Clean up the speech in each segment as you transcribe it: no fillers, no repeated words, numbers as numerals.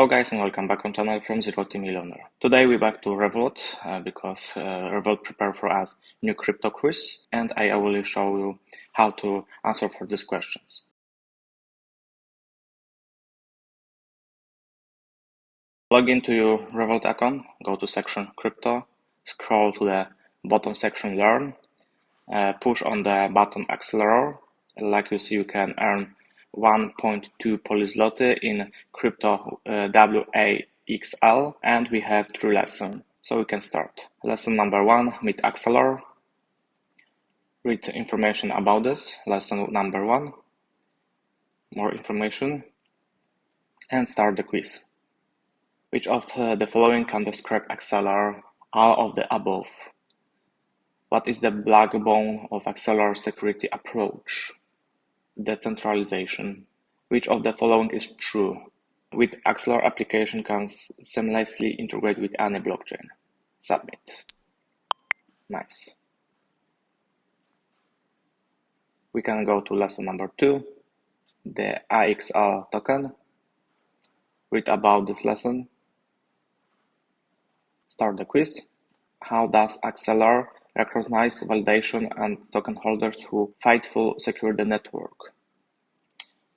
Hello guys and welcome back on channel from Zero To Millionaire. Today we're back to Revolut because Revolut prepared for us new crypto quiz and I will show you how to answer for these questions. Log into your Revolut account, go to section crypto, scroll to the bottom section learn, push on the button Axelar. Like you see, you can earn 1.2 Polish zloty in crypto WAXL, and we have 3 lessons. So we can start. Lesson number 1, meet Axelar. Read information about this. Lesson number 1, more information, and start the quiz. Which of the following can describe Axelar? All of the above. What is the backbone of Axelar security approach? Decentralization. Which of the following is true? With Axelar application can seamlessly integrate with any blockchain. Submit. Nice. We can go to lesson number 2, the AXL token. Read about this lesson. Start the quiz. How does Axelar recognize validation and token holders who faithfully secure the network?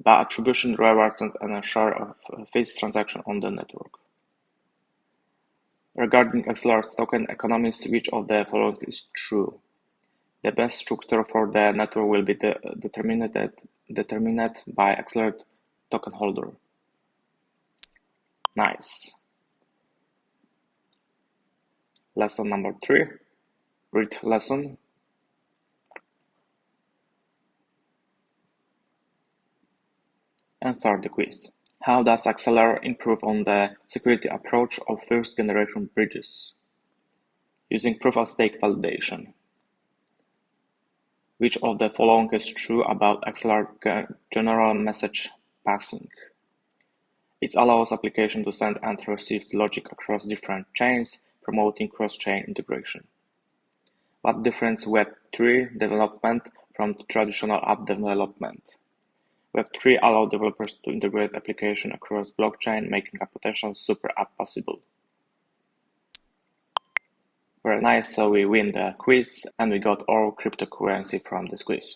By attribution, rewards, and a share of fees transaction on the network. Regarding Axelar's token economics, which of the following is true? The best structure for the network will be determined by Axelar token holder. Nice. Lesson number 3. Read lesson. And start the quiz. How does Axelar improve on the security approach of first generation bridges? Using proof of stake validation. Which of the following is true about Axelar general message passing? It allows application to send and receive logic across different chains, promoting cross-chain integration. What difference Web3 development from traditional app development? Web3 allows developers to integrate application across blockchain, making a potential super app possible. Very nice, so we win the quiz and we got all cryptocurrency from this quiz.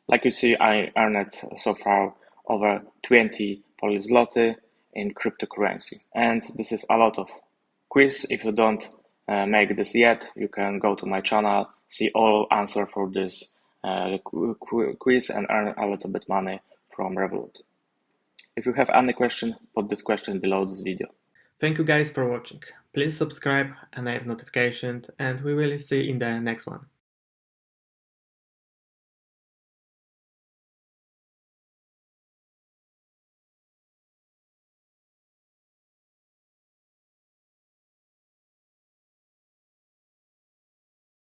Like you see, I earned so far over 20 Polish zloty in cryptocurrency. And this is a lot of quiz. If you don't make this yet, you can go to my channel, see all answer for this quiz and earn a little bit money from Revolut. If you have any question, put this question below this video. Thank you guys for watching. Please subscribe, enable notifications, and we will see you in the next one.